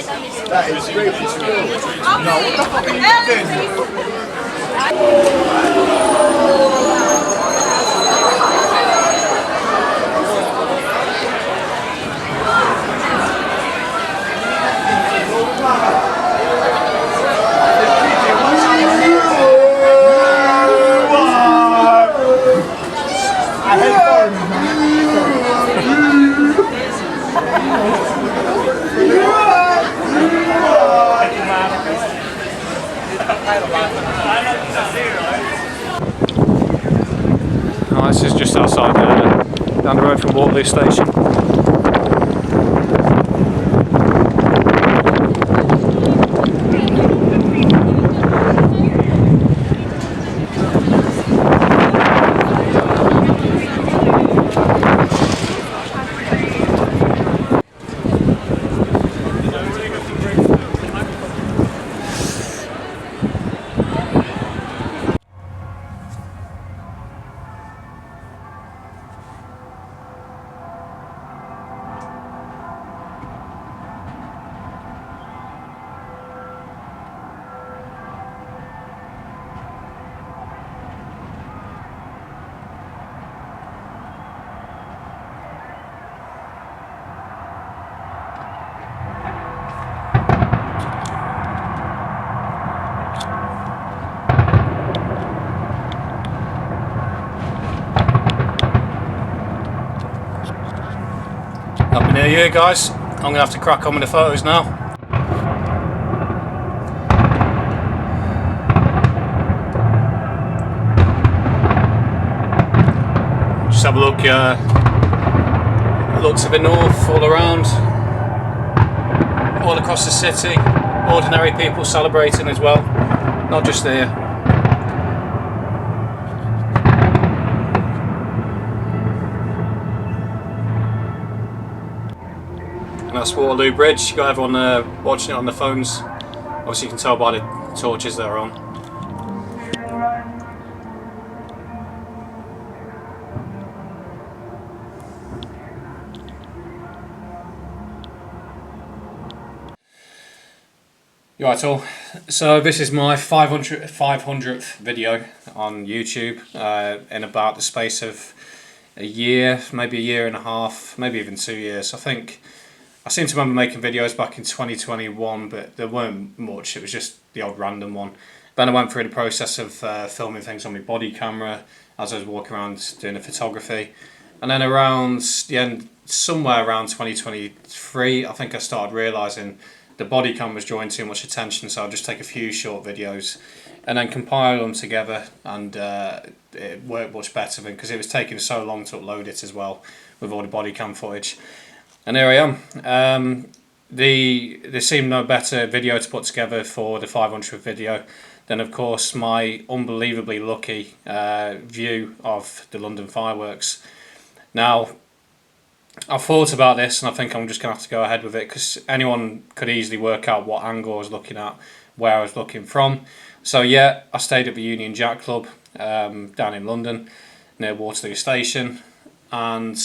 That is really true. No, what the fuck are you doing? Oh, this is just outside down the road from Waterloo Station. Happy New Year, guys. I'm going to have to crack on with the photos now. Just have a look, look to the north, all around, all across the city. Ordinary people celebrating as well, not just here. That's Waterloo Bridge. You've got everyone watching it on their phones. Obviously you can tell by the torches that are on. You right all? So this is my 500th video on YouTube in about the space of a year, maybe a year and a half, maybe even 2 years. I seem to remember making videos back in 2021, but there weren't much. It was just the odd random one. Then I went through the process of filming things on my body camera as I was walking around doing the photography. And then around the end, somewhere around 2023, I think I started realising the body cam was drawing too much attention, so I'll just take a few short videos and then compile them together, and it worked much better because it was taking so long to upload it as well with all the body cam footage. And here I am. There seemed no better video to put together for the 500th video than, of course, my unbelievably lucky view of the London fireworks. Now, I've thought about this and I think I'm just going to have to go ahead with it because anyone could easily work out what angle I was looking at, where I was looking from. So yeah, I stayed at the Union Jack Club down in London near Waterloo Station, and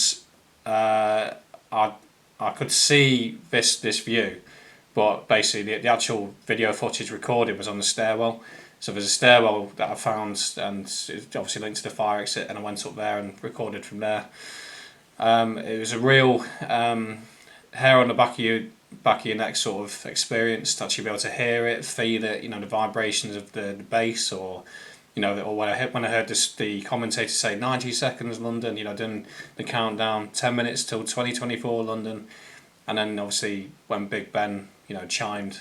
I could see this view, but basically the actual video footage recorded was on the stairwell. So there's a stairwell that I found, and it's obviously linked to the fire exit, and I went up there and recorded from there. It was a real hair on the back of your neck sort of experience to actually be able to hear it, feel it, you know, the vibrations of the bass, or you know, or when I heard the commentator say 90 seconds London, you know, doing the countdown, 10 minutes till 2024 London, and then obviously when Big Ben, you know, chimed,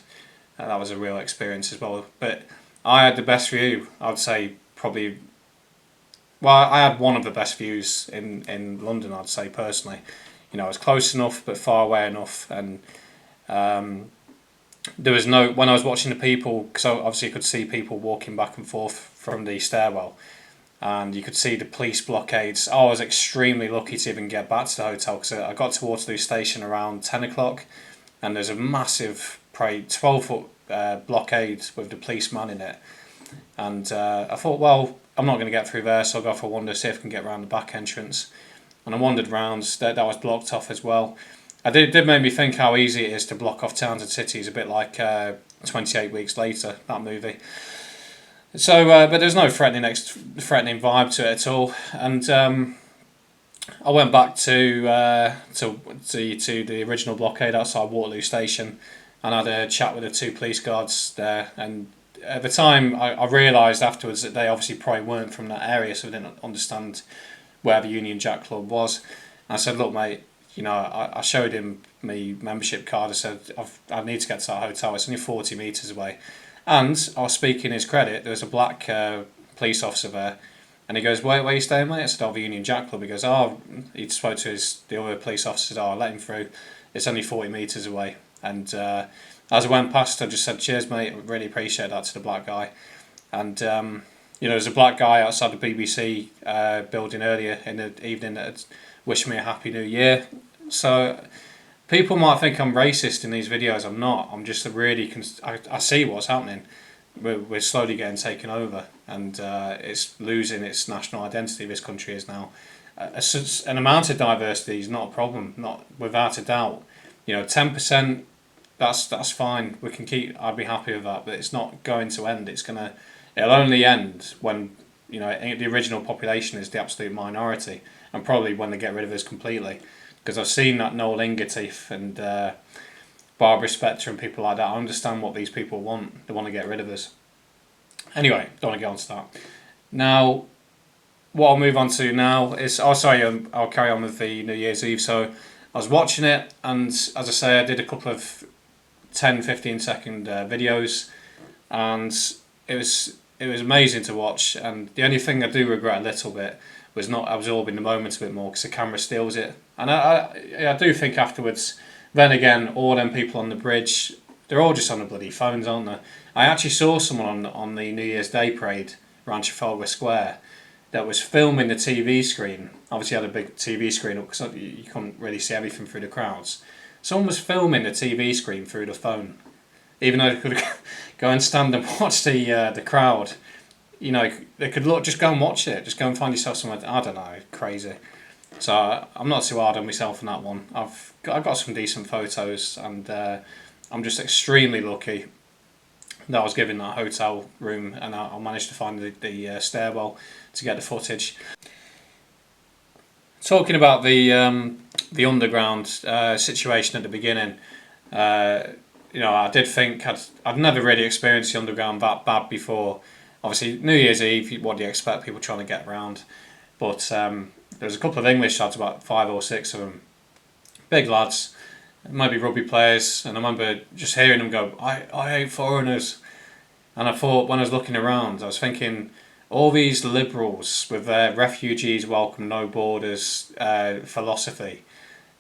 that was a real experience as well. But I had the best view, I'd say probably. Well, I had one of the best views in London, I'd say personally. You know, I was close enough but far away enough, and there was no, when I was watching the people, because obviously you could see people walking back and forth from the stairwell, and you could see the police blockades. I was extremely lucky to even get back to the hotel because I got to Waterloo Station around 10 o'clock, and there's a massive, probably 12-foot blockade with the policeman in it. And I thought, well, I'm not going to get through there, so I'll go for a wander, see if I can get around the back entrance. And I wandered round, that was blocked off as well. did make me think how easy it is to block off towns and cities, a bit like 28 Weeks Later, that movie. So, but there's no threatening vibe to it at all, and I went back to the original blockade outside Waterloo Station, and had a chat with the two police guards there. And at the time, I realised afterwards that they obviously probably weren't from that area, so they didn't understand where the Union Jack Club was. And I said, "Look, mate, you know," I showed him my membership card. I said, I need to get to that hotel. It's only 40 metres away. And I was speaking his credit. There was a black police officer there. And he goes, where are you staying, mate? I said, the Union Jack Club. He goes, he spoke to the other police officers. I let him through. It's only 40 metres away. And as I went past, I just said, cheers, mate. I really appreciate that to the black guy. And, there's a black guy outside the BBC building earlier in the evening that had wished me a Happy New Year. So people might think I'm racist in these videos. I'm not. I'm just really... I see what's happening. We're slowly getting taken over, and it's losing its national identity. This country is now. An amount of diversity is not a problem, not without a doubt. 10%, that's fine. We can keep. I'd be happy with that, but it's not going to end. It'll only end when the original population is the absolute minority, and probably when they get rid of us completely. Because I've seen that Noel Ingerteeth and Barbara Spectre and people like that. I understand what these people want. They want to get rid of us. Anyway, don't want to get on to that. Now, what I'll move on to now is... I'll carry on with the New Year's Eve. So I was watching it, and as I say, I did a couple of 10-15 second videos, and it was amazing to watch. And the only thing I do regret a little bit was not absorbing the moment a bit more, because the camera steals it. And I do think afterwards... Then again, all them people on the bridge, they're all just on the bloody phones, aren't they? I actually saw someone on the New Year's Day parade around Trafalgar Square that was filming the TV screen. Obviously had a big TV screen up because you couldn't really see everything through the crowds. Someone was filming the TV screen through the phone. Even though they could go and stand and watch the crowd. They could just go and watch it. Just go and find yourself somewhere, I don't know, crazy. So I'm not too hard on myself on that one. I've got some decent photos, and I'm just extremely lucky that I was given that hotel room, and I managed to find the stairwell to get the footage. Talking about the underground situation at the beginning, I did think I'd never really experienced the underground that bad before. Obviously, New Year's Eve, what do you expect? People trying to get around, but there was a couple of English lads, about 5 or 6 of them, big lads, maybe rugby players, and I remember just hearing them go, I hate foreigners. And I thought, when I was looking around, I was thinking, all these liberals with their refugees welcome, no borders philosophy,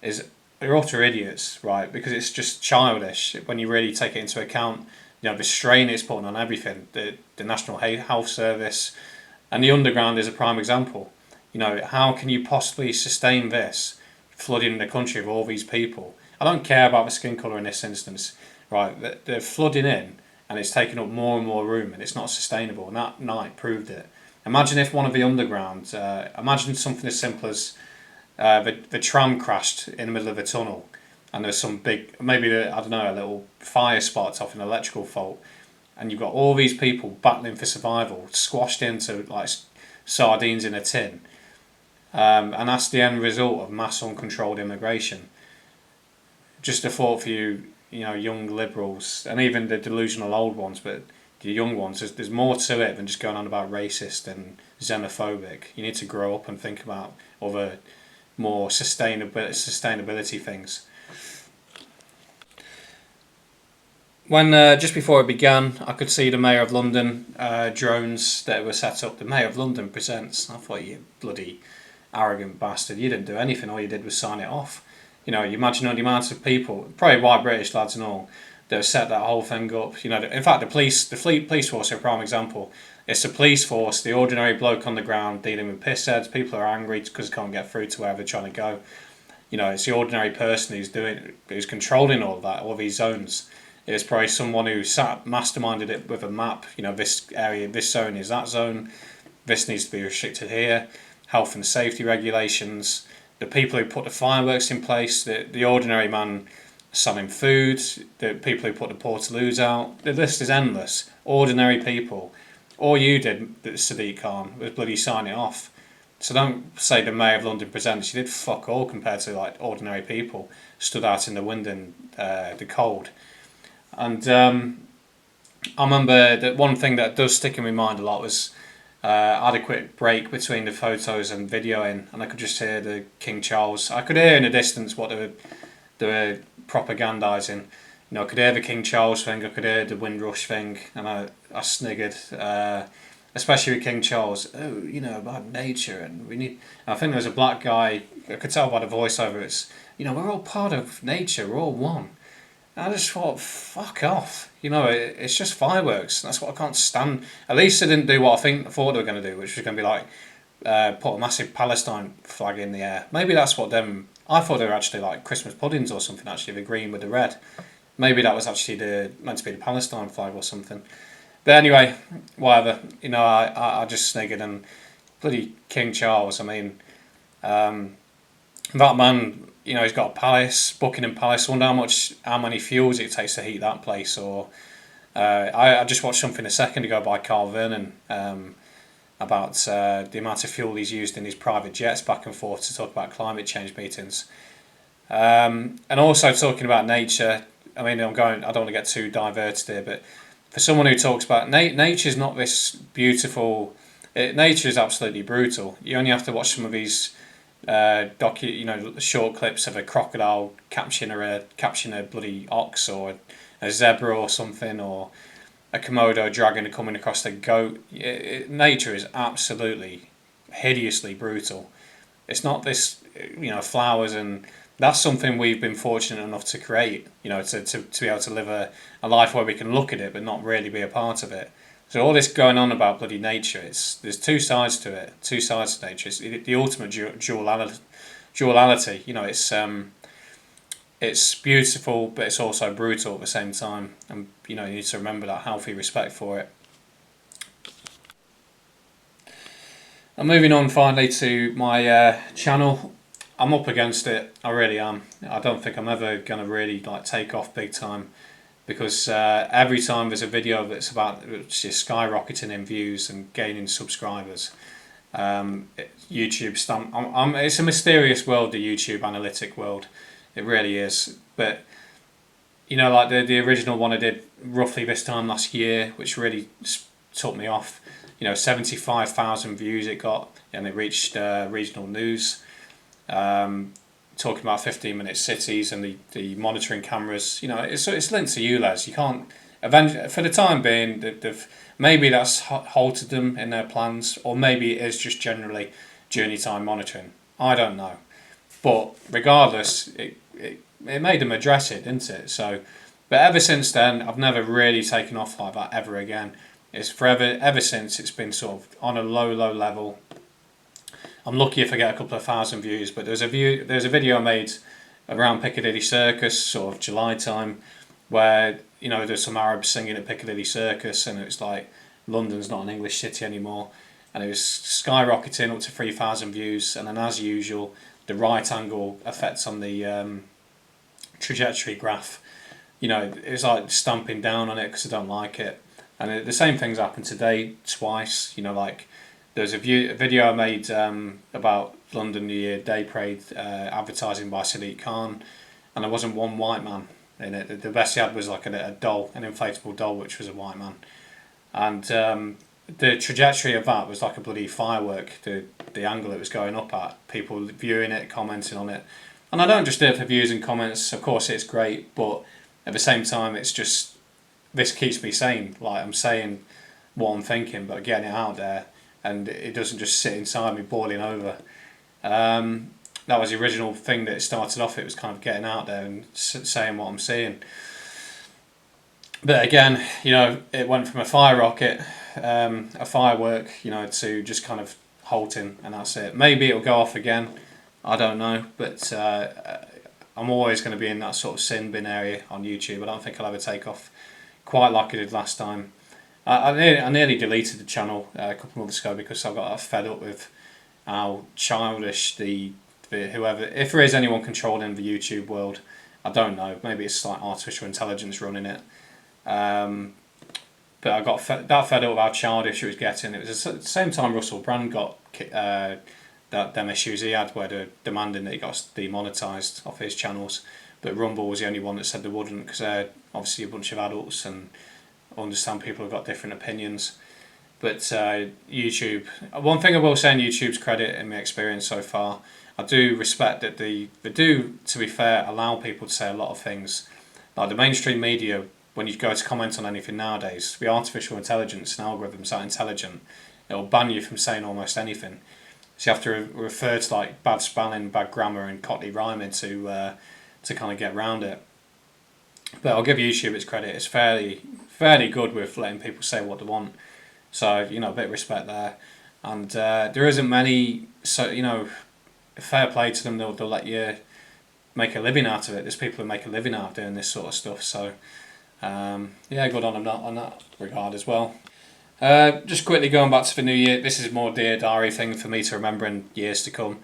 they're utter idiots, right? Because it's just childish when you really take it into account, the strain it's putting on everything, the National Health Service, and the underground is a prime example. How can you possibly sustain this, flooding the country of all these people? I don't care about the skin colour in this instance, right? They're flooding in, and it's taking up more and more room, and it's not sustainable, and that night proved it. Imagine if one of the underground, imagine something as simple as the tram crashed in the middle of a tunnel, and there's some big, maybe, a little fire spot off an electrical fault, and you've got all these people battling for survival, squashed into like sardines in a tin. And that's the end result of mass uncontrolled immigration. Just a thought for you, young liberals, and even the delusional old ones, but the young ones, there's more to it than just going on about racist and xenophobic. You need to grow up and think about other more sustainability things. When just before it began, I could see the Mayor of London drones that were set up. The Mayor of London presents. I thought, you bloody arrogant bastard, you didn't do anything, all you did was sign it off. You imagine all the amounts of people, probably white British lads and all, that have set that whole thing up. In fact, the police force are a prime example. It's the police force, the ordinary bloke on the ground dealing with pissheads. People are angry because they can't get through to where they're trying to go. It's the ordinary person who's controlling all that, all these zones. It's probably someone who masterminded it with a map. This area, this zone is that zone. This needs to be restricted here. Health and safety regulations. the people who put the fireworks in place, the ordinary man selling food, the people who put the portaloos out. The list is endless. Ordinary people. All you did, Sadiq Khan, was bloody sign it off. So don't say the Mayor of London Presents. You did fuck all compared to like ordinary people stood out in the wind and the cold. And I remember that one thing that does stick in my mind a lot was I had a quick break between the photos and videoing, and I could just hear the King Charles. I could hear in the distance what they were propagandising. You know, I could hear the King Charles thing, I could hear the Windrush thing, and I sniggered. Especially with King Charles, oh, you know, about nature, and we need. I think there was a black guy. I could tell by the voiceover. It's, you know, we're all part of nature. We're all one. And I just thought, fuck off. You know, it's just fireworks. That's what I can't stand. At least they didn't do what I thought they were going to do, which was going to be like put a massive Palestine flag in the air. Maybe that's what them. I thought they were actually like Christmas puddings or something. Actually, the green with the red. Maybe that was actually meant to be the Palestine flag or something. But anyway, whatever. You know, I just sniggered, and bloody King Charles. I mean, that man. You know, he's got a palace, Buckingham Palace. I wonder how many fuels it takes to heat that place. Or I just watched something a second ago by Carl Vernon about the amount of fuel he's used in his private jets back and forth to talk about climate change meetings. And also talking about nature. I mean, I don't want to get too diverted here, but for someone who talks about nature is not this beautiful. Nature is absolutely brutal. You only have to watch some of these short clips of a crocodile capturing a bloody ox or a zebra or something, or a Komodo dragon coming across a goat. Nature is absolutely hideously brutal. It's not this, flowers, and that's something we've been fortunate enough to create, to be able to live a life where we can look at it but not really be a part of it. So all this going on about bloody nature, there's two sides to it, two sides to nature. It's the ultimate duality. It's beautiful, but it's also brutal at the same time, and you need to remember that healthy respect for it. And moving on finally to my channel, I'm up against it. I really am. I don't think I'm ever gonna really take off big time, because every time there's a video that's just skyrocketing in views and gaining subscribers, YouTube stamp. It's a mysterious world, the YouTube analytic world. It really is. But the original one I did roughly this time last year, which really took me off. 75,000 views it got, and it reached regional news. Talking about 15-minute cities and the monitoring cameras. It's linked to ULEZ. You can't. For the time being, maybe that's halted them in their plans, or maybe it is just generally journey time monitoring. I don't know. But regardless, it made them address it, didn't it? So, but ever since then, I've never really taken off like that ever again. It's ever since it's been sort of on a low level. I'm lucky if I get a couple of thousand views, but there's a video I made around Piccadilly Circus, sort of July time, where there's some Arabs singing at Piccadilly Circus, and it's like London's not an English city anymore, and it was skyrocketing up to 3,000 views, and then as usual, the right angle effects on the trajectory graph, it's like stamping down on it because I don't like it, and the same thing's happened today twice. There's a video I made about London New Year Day Parade, advertising by Sadiq Khan, and there wasn't one white man in it. The best he had was like a doll, an inflatable doll, which was a white man. And the trajectory of that was like a bloody firework, the angle it was going up at, people viewing it, commenting on it. And I don't just do it for views and comments, of course it's great, but at the same time it's just, this keeps me sane. I'm saying what I'm thinking, but getting it out there, and it doesn't just sit inside me boiling over. That was the original thing that it started off. It was kind of getting out there and saying what I'm seeing. But again, it went from a fire rocket, a firework, to just kind of halting, and that's it. Maybe it'll go off again. I don't know, but I'm always going to be in that sort of sin bin area on YouTube. I don't think I'll ever take off quite like I did last time. I nearly deleted the channel a couple of months ago because I got fed up with how childish the be whoever, if there is anyone controlling the YouTube world, I don't know. Maybe it's like artificial intelligence running it. But I got fed up with how childish it was getting. It was at the same time Russell Brand got them issues he had where they're demanding that he got demonetised off his channels. But Rumble was the only one that said they wouldn't, because they're obviously a bunch of adults and understand people have got different opinions. But YouTube, one thing I will say in YouTube's credit in my experience so far, I do respect that they do, to be fair, allow people to say a lot of things. Like the mainstream media, when you go to comment on anything nowadays, the artificial intelligence and algorithms are intelligent. It'll ban you from saying almost anything. So you have to refer to like bad spelling, bad grammar and cockney rhyming to kind of get around it. But I'll give YouTube its credit. It's fairly good with letting people say what they want. So, you know, a bit of respect there. And there isn't many, so, you know, fair play to them. They'll let you make a living out of it. There's people who make a living out of doing this sort of stuff. So, yeah, good on them on that regard as well. Just quickly going back to the new year. This is more Dear Diary thing for me to remember in years to come.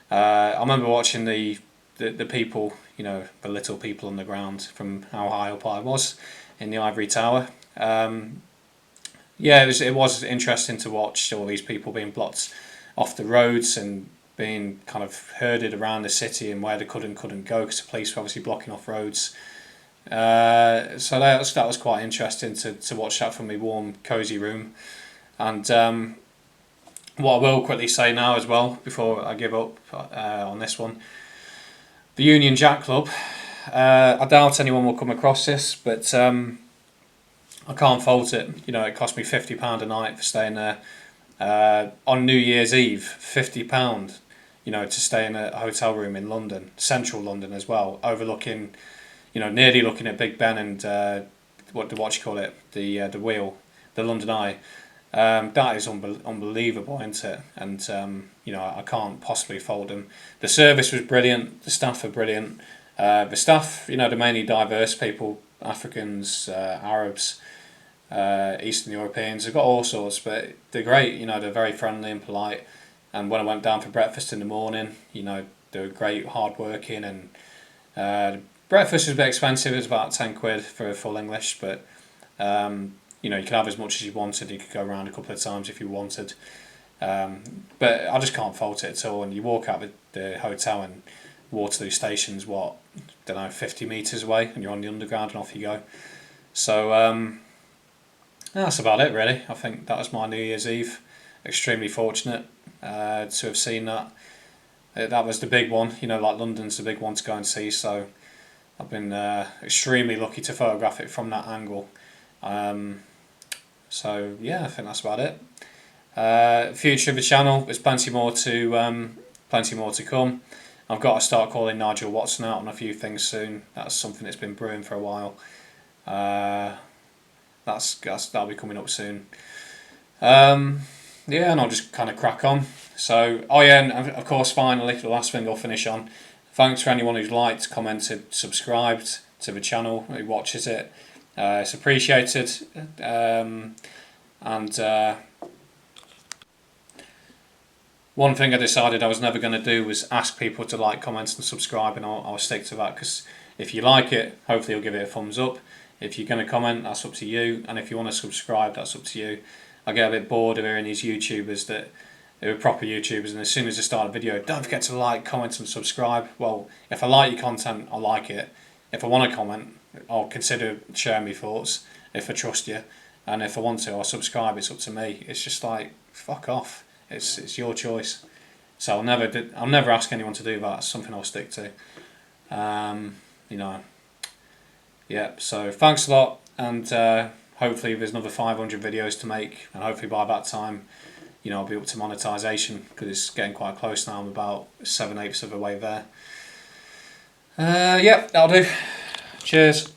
I remember watching the people, you know, the little people on the ground from how high up I was in the ivory tower. Yeah, it was interesting to watch all these people being blocked off the roads and being kind of herded around the city and where they could and couldn't go because the police were obviously blocking off roads. So that was quite interesting to watch that from my warm, cosy room. And what I will quickly say now as well, before I give up on this one, the Union Jack Club, I doubt anyone will come across this, but I can't fault it. You know, it cost me £50 a night for staying there. On New Year's Eve, £50, you know, to stay in a hotel room in London, central London as well, overlooking, you know, nearly looking at Big Ben and what you call it, the Wheel, the London Eye. That is unbelievable, isn't it? And you know, I can't possibly fault them. The service was brilliant. The staff are brilliant. The staff, you know, they're mainly diverse people, Africans, Arabs, Eastern Europeans. They've got all sorts, but they're great. You know, they're very friendly and polite. And when I went down for breakfast in the morning, you know, they were great, hard-working, and breakfast was a bit expensive. It was about £10 for a full English, but you know, you could have as much as you wanted. You could go around a couple of times if you wanted. But I just can't fault it at all. And you walk out the hotel and Waterloo Station's what, don't know, 50 metres away, and you're on the underground and off you go. So that's about it really. I think that was my New Year's Eve. Extremely fortunate to have seen that. That was the big one, you know, like London's the big one to go and see, so I've been extremely lucky to photograph it from that angle. So yeah, I think that's about it. Future of the channel, there's plenty more to come. I've got to start calling Nigel Watson out on a few things soon. That's something that's been brewing for a while. That'll be coming up soon. Yeah, and I'll just kind of crack on. So, oh yeah, and of course, finally, the last thing I'll finish on. Thanks for anyone who's liked, commented, subscribed to the channel, who watches it. It's appreciated. One thing I decided I was never going to do was ask people to like, comment and subscribe, and I'll stick to that, because if you like it, hopefully you'll give it a thumbs up. If you're going to comment, that's up to you, and if you want to subscribe, that's up to you. I get a bit bored of hearing these YouTubers that are proper YouTubers, and as soon as they start a video, don't forget to like, comment and subscribe. Well, if I like your content, I'll like it. If I want to comment, I'll consider sharing my thoughts, if I trust you. And if I want to, I'll subscribe. It's up to me. It's just like, fuck off. It's your choice. So I'll never ask anyone to do that. It's something I'll stick to. You know. Yeah. So thanks a lot, and hopefully there's another 500 videos to make, and hopefully by that time, you know, I'll be up to monetization, because it's getting quite close now. I'm about 7/8 of the way there. Yeah, that'll do. Cheers.